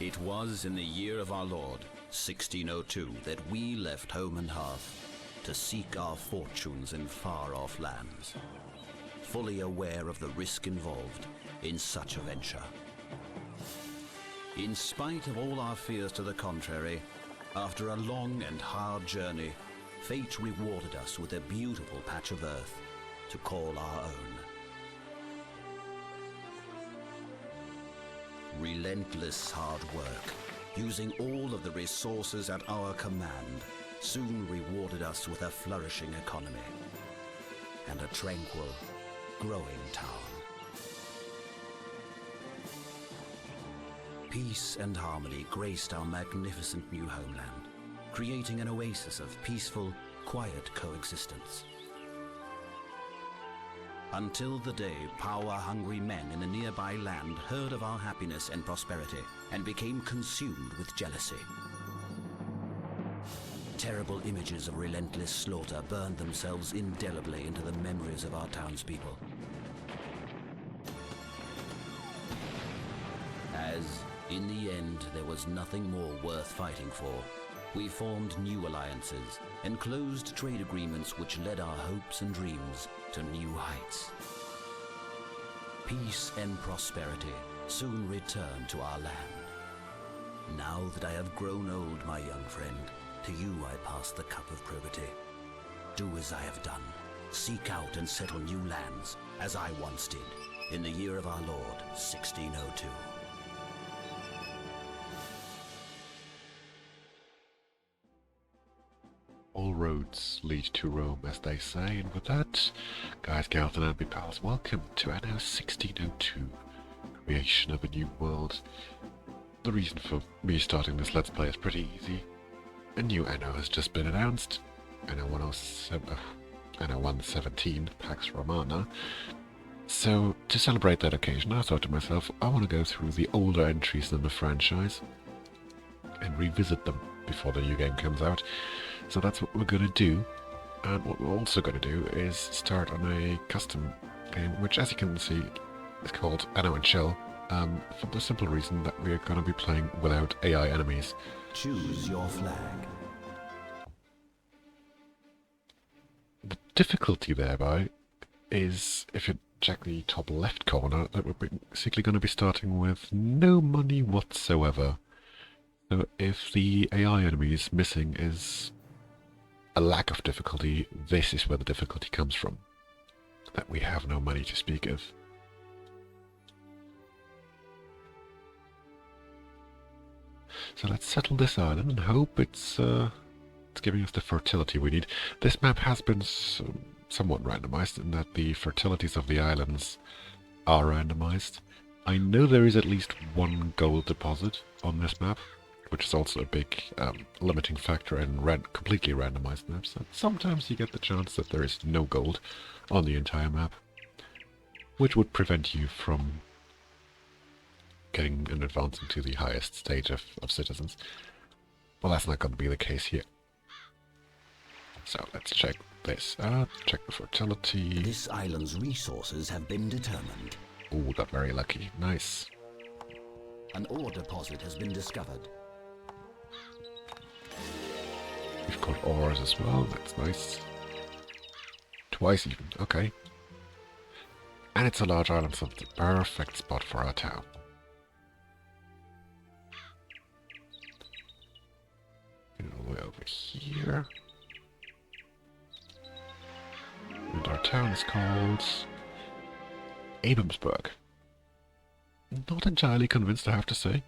It was in the year of our Lord, 1602, that we left home and hearth to seek our fortunes in far-off lands, fully aware of the risk involved in such a venture. In spite of all our fears to the contrary, after a long and hard journey, fate rewarded us with a beautiful patch of earth to call our own. Relentless hard work, using all of the resources at our command, soon rewarded us with a flourishing economy and a tranquil, growing town. Peace and harmony graced our magnificent new homeland, creating an oasis of peaceful, quiet coexistence. Until the day power-hungry men in the nearby land heard of our happiness and prosperity and became consumed with jealousy. Terrible images of relentless slaughter burned themselves indelibly into the memories of our townspeople. As, in the end, there was nothing more worth fighting for, we formed new alliances and closed trade agreements which led our hopes and dreams to new heights. Peace and prosperity soon returned to our land. Now that I have grown old, my young friend, to you I pass the cup of probity. Do as I have done. Seek out and settle new lands, as I once did, in the year of our Lord, 1602. All roads lead to Rome, as they say, and with that, guys, gals, and ambi pals, welcome to Anno 1602, creation of a new world. The reason for me starting this Let's Play is pretty easy. A new Anno has just been announced, Anno 117, Pax Romana. So, to celebrate that occasion, I thought to myself, I want to go through the older entries in the franchise and revisit them before the new game comes out. So that's what we're going to do, and what we're also going to do is start on a custom game, which, as you can see, is called Anno and Shell, for the simple reason that we're going to be playing without AI enemies. Choose your flag. The difficulty thereby is, if you check the top left corner, that we're basically going to be starting with no money whatsoever. So if the AI enemies missing is a lack of difficulty, this is where the difficulty comes from. That we have no money to speak of. So let's settle this island and hope it's giving us the fertility we need. This map has been somewhat randomized in that the fertilities of the islands are randomized. I know there is at least one gold deposit on this map, which is also a big limiting factor in completely randomized maps. And sometimes you get the chance that there is no gold on the entire map, which would prevent you from getting and advancing to the highest stage of citizens. Well, that's not going to be the case here. So let's check this out, check the fertility. This island's resources have been determined. Ooh, got very lucky. Nice. An ore deposit has been discovered. We've got ores as well, that's nice. Twice even, okay. And it's a large island, so it's the perfect spot for our town. All the way over here. And our town is called Abramsburg. Not entirely convinced, I have to say.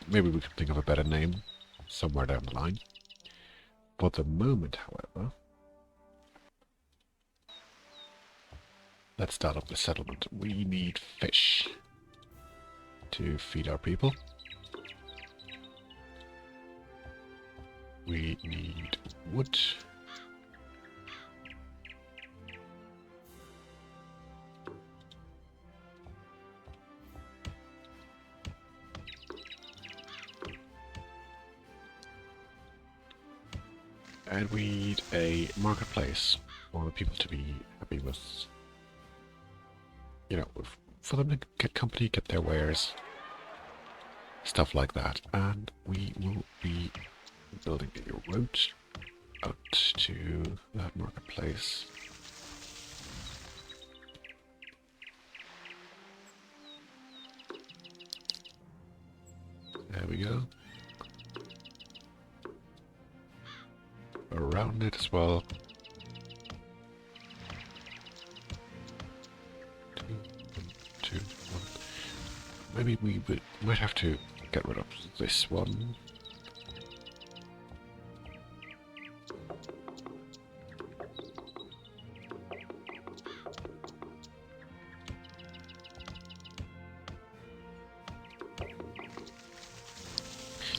Maybe we can think of a better name somewhere down the line. For the moment, however, let's start up the settlement. We need fish to feed our people. We need wood. And we need a marketplace for the people to be happy with, you know, with for them to get company, get their wares, stuff like that. And we will be building a road out to that marketplace. There we go. Around it as well. 2, 2, 1. Maybe we might have to get rid of this one.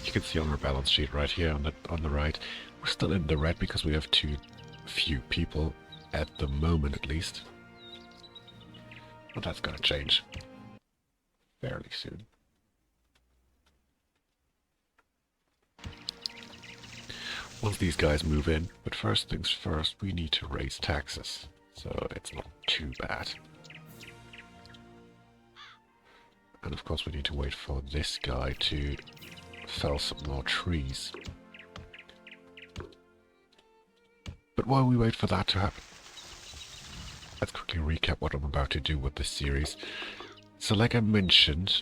You can see on our balance sheet right here on the right, we're still in the red because we have too few people at the moment, at least. But that's gonna change fairly soon. Once these guys move in, but first things first, we need to raise taxes, so it's not too bad. And of course we need to wait for this guy to fell some more trees. But while we wait for that to happen, let's quickly recap what I'm about to do with this series. So like I mentioned,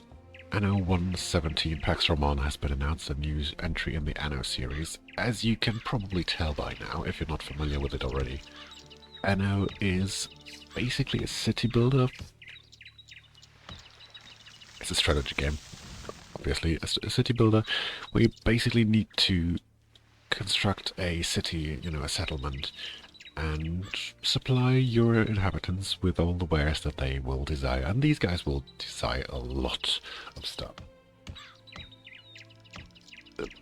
Anno 1.17 Pax Romana has been announced, a new entry in the Anno series. As you can probably tell by now, if you're not familiar with it already, Anno is basically a city builder. It's a strategy game. Obviously, a city builder where you basically need to construct a city, you know, a settlement, and supply your inhabitants with all the wares that they will desire. And these guys will desire a lot of stuff.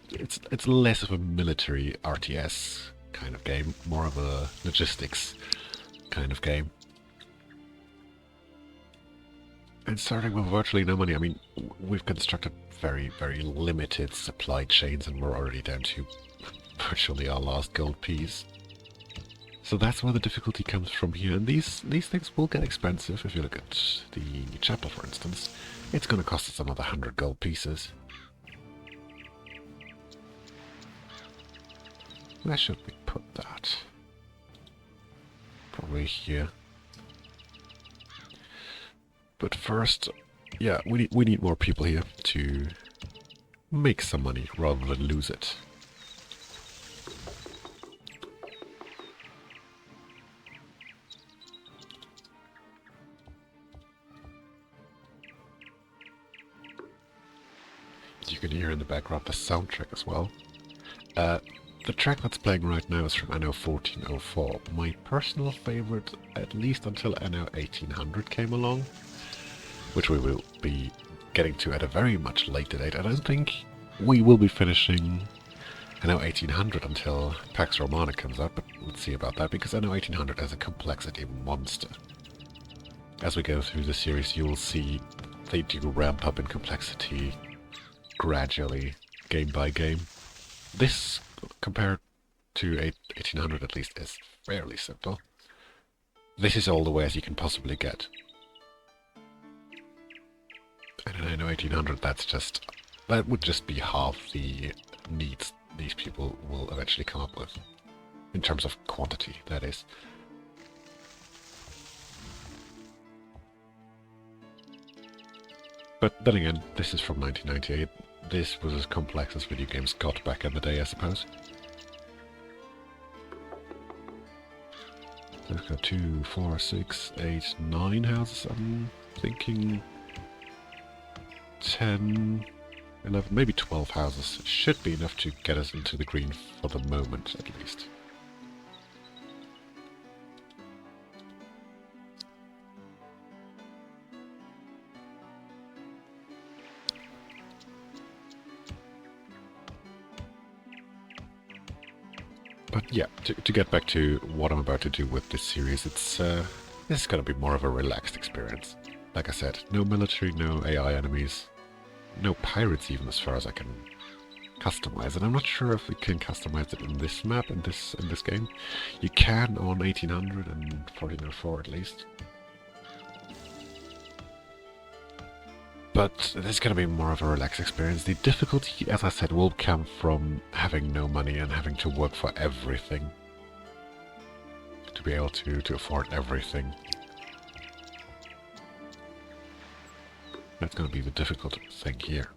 It's less of a military RTS kind of game, more of a logistics kind of game. And starting with virtually no money, I mean, we've constructed very, very limited supply chains and we're already down to virtually our last gold piece. So that's where the difficulty comes from here. And these things will get expensive. If you look at the chapel, for instance, it's going to cost us another 100 gold pieces. Where should we put that? Probably here. But first, yeah, we need more people here to make some money rather than lose it. You can hear in the background the soundtrack as well. The track that's playing right now is from Anno 1404. My personal favorite, at least until Anno 1800 came along, which we will be getting to at a very much later date. I don't think we will be finishing Anno 1800 until Pax Romana comes up, but let's see about that, because Anno 1800 has a complexity monster. As we go through the series, you will see they do ramp up in complexity gradually, game by game. This, compared to 1800 at least, is fairly simple. This is all the wares you can possibly get. And I know 1800, that would just be half the needs these people will eventually come up with. In terms of quantity, that is. But then again, this is from 1998. This was as complex as video games got back in the day, I suppose. We've got 2, 4, 6, 8, 9 houses. I'm thinking 10, 11, maybe 12 houses. It should be enough to get us into the green for the moment, at least. But yeah, to get back to what I'm about to do with this series, this is going to be more of a relaxed experience. Like I said, no military, no AI enemies, no pirates even, as far as I can customize. And I'm not sure if we can customize it in this map, in this game. You can on 1800 and 1404 at least. but it's going to be more of a relaxed experience. The difficulty, as I said, will come from having no money and having to work for everything. To be able to afford everything. That's going to be the difficult thing here.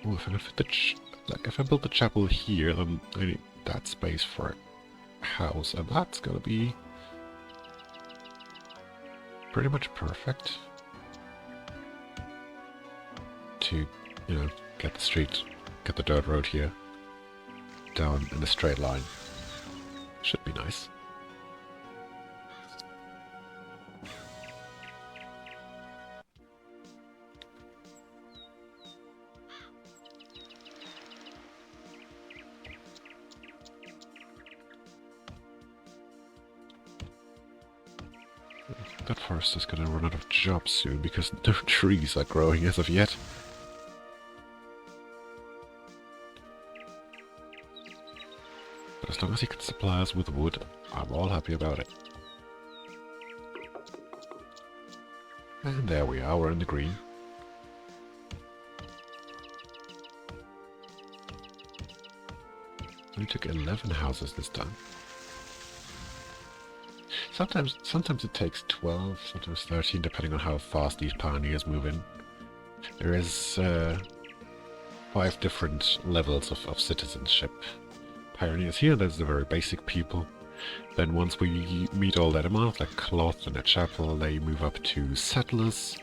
Oh, if I fit the if I build the chapel here, then I need that space for a house, and that's gonna be pretty much perfect to, you know, get the dirt road here down in a straight line. Should be nice. That forest is going to run out of jobs soon because no trees are growing as of yet. But as long as he can supply us with wood, I'm all happy about it. And there we are, we're in the green. We took 11 houses this time. Sometimes it takes 12, sometimes 13, depending on how fast these pioneers move in. There is 5 different levels of citizenship. Pioneers here, there's the very basic people. Then once we meet all their demands, like cloth and a chapel, they move up to settlers.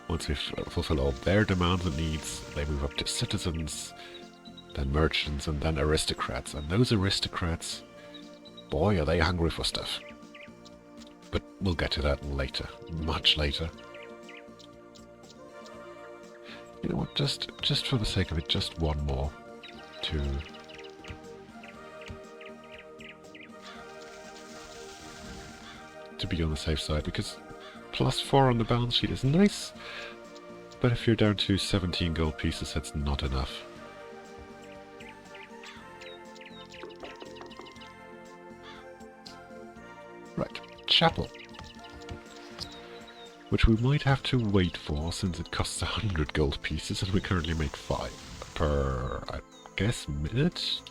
Once we fulfill all their demands and needs, they move up to citizens, then merchants, and then aristocrats. And those aristocrats, boy, are they hungry for stuff. But we'll get to that later, much later. You know what, just for the sake of it, just one more to be on the safe side, because +4 on the balance sheet is nice, but if you're down to 17 gold pieces, that's not enough. Right. Chapel, which we might have to wait for since it costs 100 gold pieces and we currently make 5 per, I guess, minute?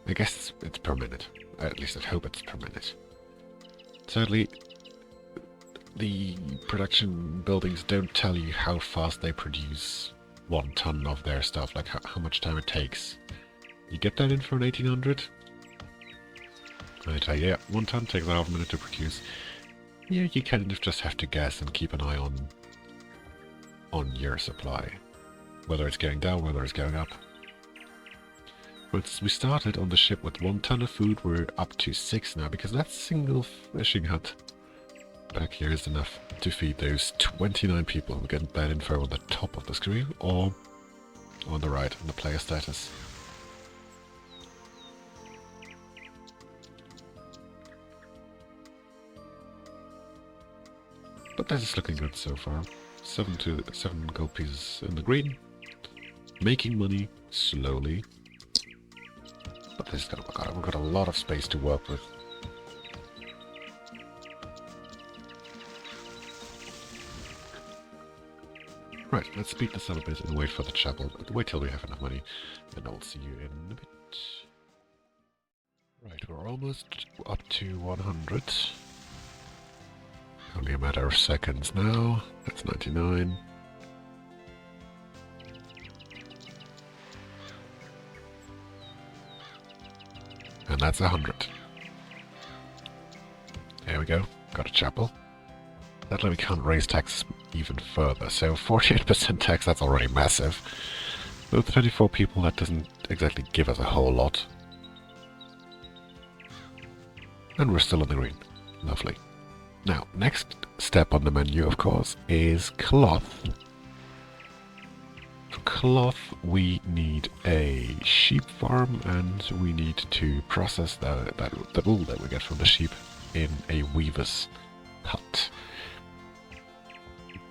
I guess it's per minute. At least I hope it's per minute. Sadly, the production buildings don't tell you how fast they produce 1 ton of their stuff, like how much time it takes. You get that info in 1800? Right, yeah, 1 ton takes half a minute to produce. Yeah, you kind of just have to guess and keep an eye on your supply. Whether it's going down, whether it's going up. Once we started on the ship with 1 ton of food, we're up to 6 now, because that single fishing hut back here is enough to feed those 29 people. We get that info on the top of the screen, or on the right, on the player status. But this is looking good so far. 7 gold pieces in the green. Making money slowly. But this is gonna work out. We've got a lot of space to work with. Right, let's speed this up a bit and wait for the chapel. Wait till we have enough money, and I'll see you in a bit. Right, we're almost up to 100. Only a matter of seconds now. That's 99. And that's 100. There we go. Got a chapel. Sadly, we can't raise taxes even further. So 48% tax, that's already massive. With 24 people, that doesn't exactly give us a whole lot. And we're still in the green. Lovely. Now, next step on the menu, of course, is cloth. For cloth, we need a sheep farm, and we need to process the wool that we get from the sheep in a weaver's hut.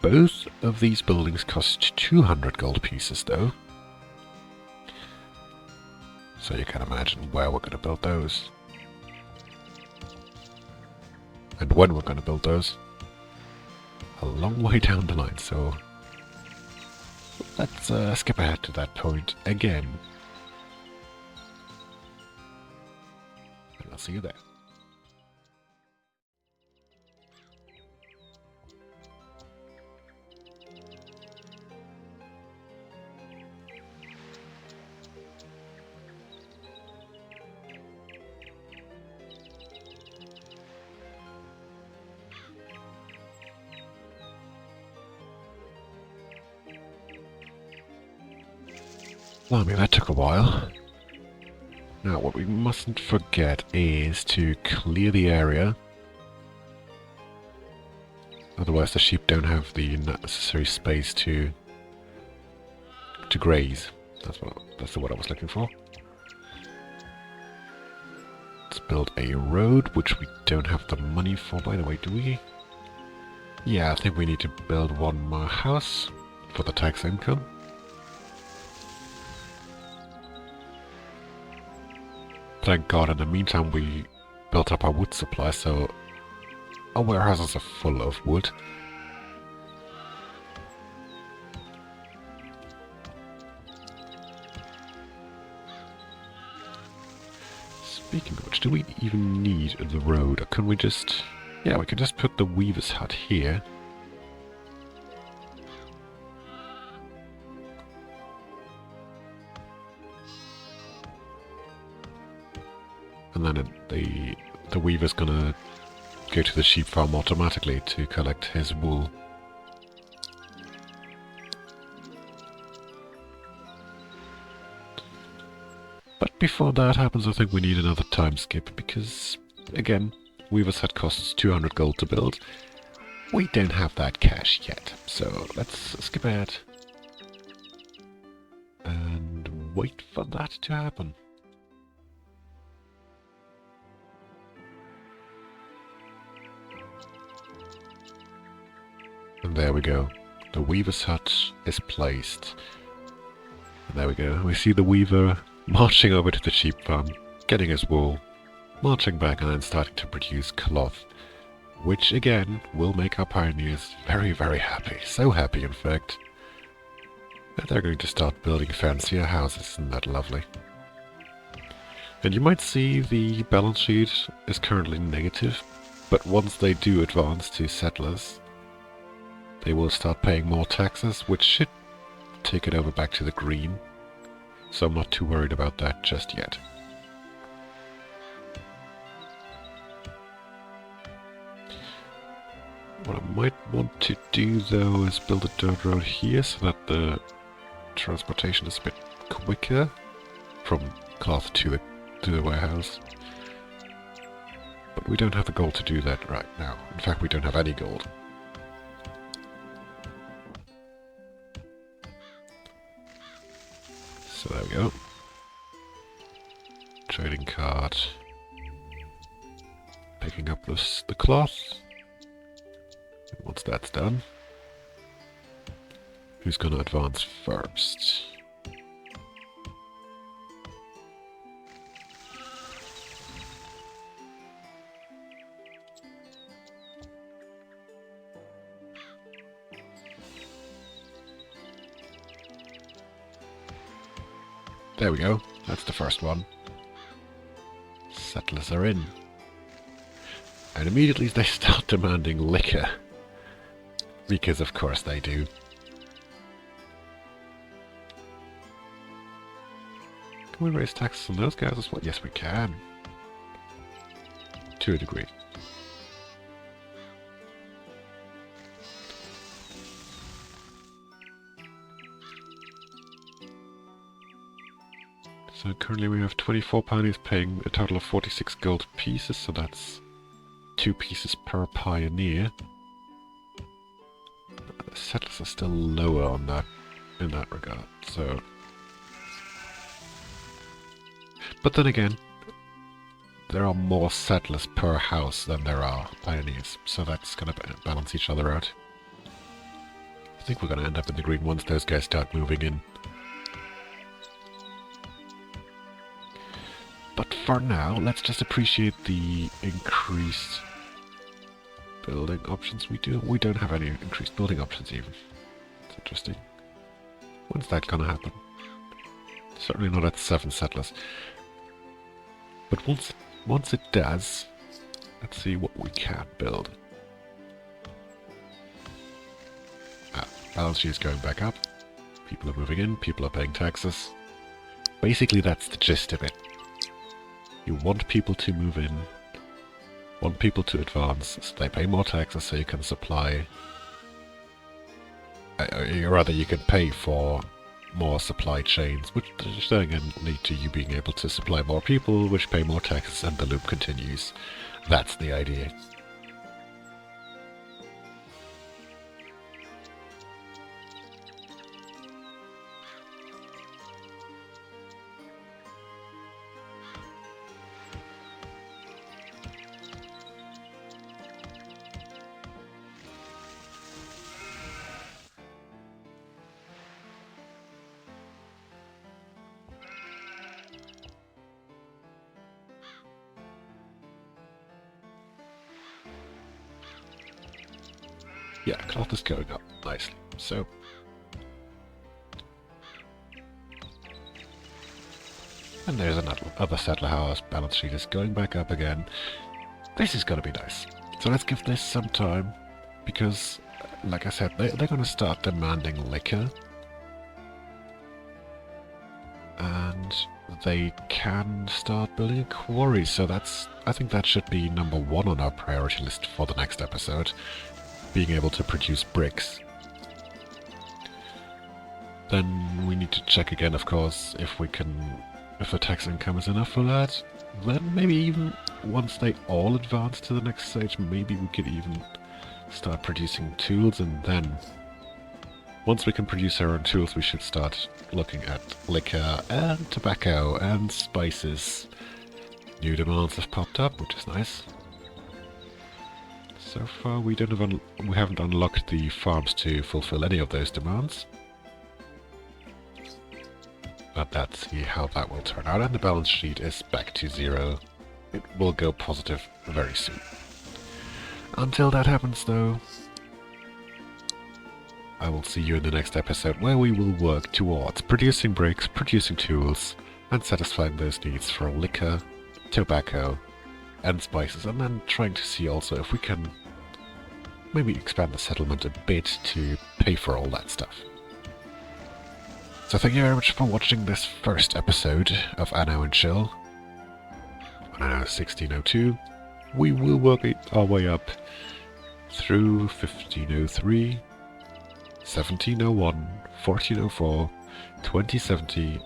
Both of these buildings cost 200 gold pieces, though. So you can imagine where we're going to build those. And when we're going to build those. A long way down the line, so let's skip ahead to that point again. And I'll see you there. Blimey, that took a while. Now, what we mustn't forget is to clear the area. Otherwise the sheep don't have the necessary space to graze. That's the word I was looking for. Let's build a road, which we don't have the money for, by the way, do we? Yeah, I think we need to build one more house for the tax income. Thank God, in the meantime we built up our wood supply, so our warehouses are full of wood. Speaking of which, do we even need the road? Or can we just... Yeah, we can just put the weaver's hut here. And then the weaver's gonna go to the sheep farm automatically to collect his wool. But before that happens, I think we need another time skip, because, again, weaver's hut costs 200 gold to build. We don't have that cash yet, so let's skip ahead and wait for that to happen. And there we go. The weaver's hut is placed. And there we go. We see the weaver marching over to the sheep farm, getting his wool, marching back, and then starting to produce cloth. Which, again, will make our pioneers very, very happy. So happy, in fact, that they're going to start building fancier houses. Isn't that lovely? And you might see the balance sheet is currently negative, but once they do advance to settlers, they will start paying more taxes, which should take it over back to the green. So I'm not too worried about that just yet. What I might want to do though is build a dirt road here so that the transportation is a bit quicker from cloth to the warehouse. But we don't have the gold to do that right now. In fact, we don't have any gold. So there we go. Trading card. Picking up the cloth. And once that's done, who's going to advance first? There we go. That's the first one. Settlers are in. And immediately they start demanding liquor. Because of course they do. Can we raise taxes on those guys as well? Yes, we can. To a degree. So currently we have 24 pioneers paying a total of 46 gold pieces, so that's 2 pieces per pioneer. The settlers are still lower on that, in that regard, so... But then again, there are more settlers per house than there are pioneers, so that's gonna balance each other out. I think we're gonna end up in the green once those guys start moving in. But for now, let's just appreciate the increased building options we do. We don't have any increased building options even. It's interesting. When's that gonna happen? Certainly not at 7 settlers. But once it does, let's see what we can build. Balance sheet is going back up. People are moving in, people are paying taxes. Basically that's the gist of it. You want people to move in, want people to advance, so they pay more taxes so you can supply... or rather you can pay for more supply chains, which then again lead to you being able to supply more people, which pay more taxes, and the loop continues. That's the idea. Yeah, cloth is going up nicely. So, and there's another settler house. Balance sheet is going back up again. This is going to be nice. So let's give this some time, because, like I said, they're going to start demanding liquor, and they can start building a quarry. So I think that should be number 1 on our priority list for the next episode. Being able to produce bricks. Then we need to check again, of course, if the tax income is enough for that. Then maybe even once they all advance to the next stage, maybe we could even start producing tools, and then once we can produce our own tools, we should start looking at liquor and tobacco and spices. New demands have popped up, which is nice. So far, we haven't unlocked the farms to fulfill any of those demands. But let's see how that will turn out, and the balance sheet is back to 0. It will go positive very soon. Until that happens, though, I will see you in the next episode, where we will work towards producing bricks, producing tools, and satisfying those needs for liquor, tobacco, and spices, and then trying to see also if we can maybe expand the settlement a bit to pay for all that stuff. So thank you very much for watching this first episode of Anno and Chill. On Anno 1602, we will work our way up through 1503, 1701, 1404, 2070,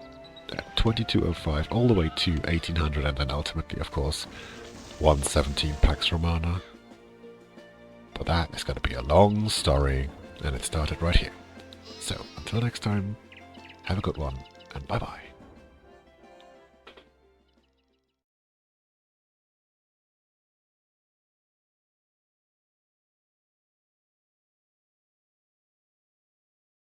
2205, all the way to 1800, and then ultimately, of course, 117 Pax Romana. But that is going to be a long story, and it started right here. So, until next time, have a good one, and bye-bye.